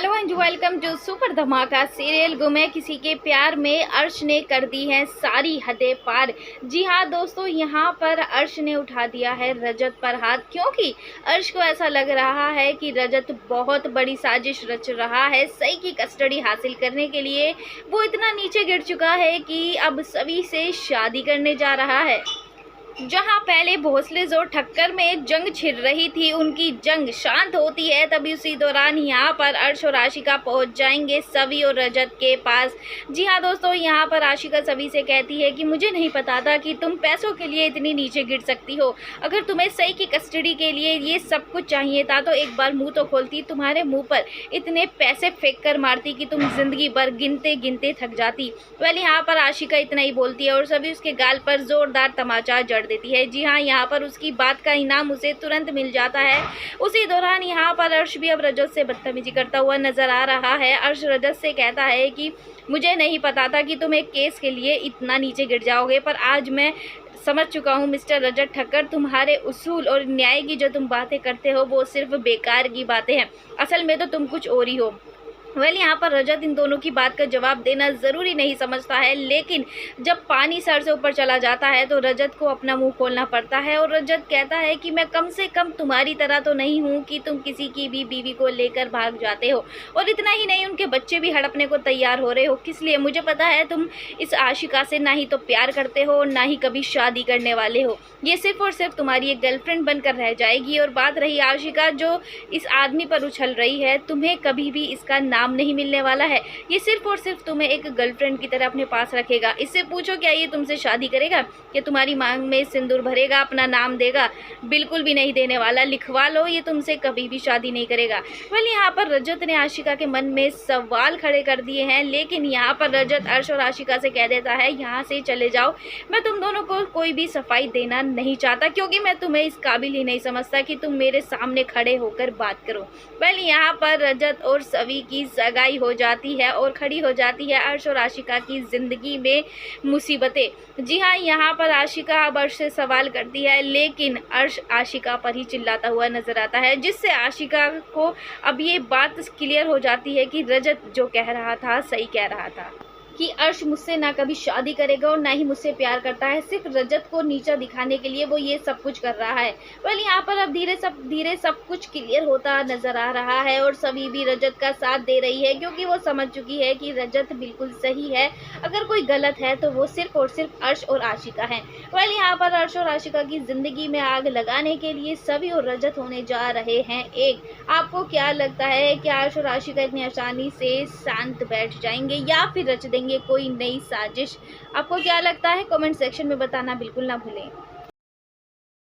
Hello and welcome to super धमाका serial गुमे किसी के प्यार में अर्श ने कर दी है सारी हदें पार। जी हाँ दोस्तों, यहाँ पर अर्श ने उठा दिया है रजत पर हाथ, क्योंकि अर्श को ऐसा लग रहा है कि रजत बहुत बड़ी साजिश रच रहा है सई की कस्टडी हासिल करने के लिए। वो इतना नीचे गिर चुका है कि अब सभी से शादी करने जा रहा है। जहां पहले भोसले और ठक्कर में जंग छिड़ रही थी, उनकी जंग शांत होती है, तभी उसी दौरान यहाँ पर अर्श और आशिका पहुंच जाएंगे सवी और रजत के पास। जी हाँ दोस्तों, यहाँ पर आशिका सवी से कहती है कि मुझे नहीं पता था कि तुम पैसों के लिए इतनी नीचे गिर सकती हो। अगर तुम्हें सही की कस्टडी के लिए ये सब कुछ चाहिए था तो एक बार मुंह तो खोलती, तुम्हारे मुंह पर इतने पैसे फेंक कर मारती कि तुम जिंदगी भर गिनते गिनते थक जाती। वेल, यहाँ पर आशिका इतना ही बोलती है और सभी उसके गाल पर जोरदार तमाचा जड़ देती है। जी हाँ, यहाँ पर उसकी बात का इनाम उसे तुरंत मिल जाता है। उसी दौरान यहाँ पर अर्श भी अब रजत से बदतमीजी करता हुआ नजर आ रहा है। अर्श रजत से कहता है कि मुझे नहीं पता था कि तुम एक केस के लिए इतना नीचे गिर जाओगे, पर आज मैं समझ चुका हूँ मिस्टर रजत ठक्कर, तुम्हारे उसूल और न्याय की जो तुम बातें करते हो वो सिर्फ बेकार की बातें हैं। असल में तो तुम कुछ और ही हो। वेल, यहाँ पर रजत इन दोनों की बात का जवाब देना ज़रूरी नहीं समझता है, लेकिन जब पानी सर से ऊपर चला जाता है तो रजत को अपना मुंह खोलना पड़ता है। और रजत कहता है कि मैं कम से कम तुम्हारी तरह तो नहीं हूँ कि तुम किसी की भी बीवी को लेकर भाग जाते हो, और इतना ही नहीं, उनके बच्चे भी हड़पने को तैयार हो रहे हो। किस लिए? मुझे पता है तुम इस आशिका से ना ही तो प्यार करते हो, ना ही कभी शादी करने वाले हो। ये सिर्फ और सिर्फ तुम्हारी एक गर्लफ्रेंड बनकर रह जाएगी। और बात रही आशिका जो इस आदमी पर उछल रही है, तुम्हें कभी भी इसका नाम नहीं मिलने वाला है। ये सिर्फ और सिर्फ तुम्हें एक गर्लफ्रेंड की तरह अपने पास रखेगा। इससे पूछो क्या ये तुमसे शादी करेगा? कि तुम्हारी मांग में सिंदूर भरेगा, अपना नाम देगा? बिल्कुल भी नहीं देने वाला। लिखवा लो, ये तुमसे कभी भी शादी नहीं करेगा। वेल, यहाँ पर रजत ने आशिका के मन में सवाल खड़े कर दिए हैं, लेकिन यहाँ पर रजत अर्श और आशिका से कह देता है यहाँ से चले जाओ, मैं तुम दोनों को कोई भी सफाई देना नहीं चाहता, क्योंकि मैं तुम्हें इस काबिल ही नहीं समझता कि तुम मेरे सामने खड़े होकर बात करो। वेल, यहाँ पर रजत और सवी की सगाई हो जाती है और खड़ी हो जाती है अर्श और आशिका की जिंदगी में मुसीबतें। जी हाँ, यहाँ पर आशिका अब अर्श से सवाल करती है, लेकिन अर्श आशिका पर ही चिल्लाता हुआ नजर आता है, जिससे आशिका को अब ये बात क्लियर हो जाती है कि रजत जो कह रहा था सही कह रहा था कि अर्श मुझसे ना कभी शादी करेगा और ना ही मुझसे प्यार करता है। सिर्फ रजत को नीचा दिखाने के लिए वो ये सब कुछ कर रहा है। वेल, यहाँ पर अब धीरे सब कुछ क्लियर होता नजर आ रहा है और सभी भी रजत का साथ दे रही है, क्योंकि वो समझ चुकी है कि रजत बिल्कुल सही है। अगर कोई गलत है तो वो सिर्फ और सिर्फ अर्श और आशिका है। वेल, यहाँ पर अर्श और आशिका की जिंदगी में आग लगाने के लिए सभी और रजत होने जा रहे हैं एक। आपको क्या लगता है कि अर्श और आशिका इतनी आसानी से शांत बैठ जाएंगे या फिर रच देंगे कोई नई साजिश? आपको क्या लगता है? कमेंट सेक्शन में बताना बिल्कुल ना भूलें।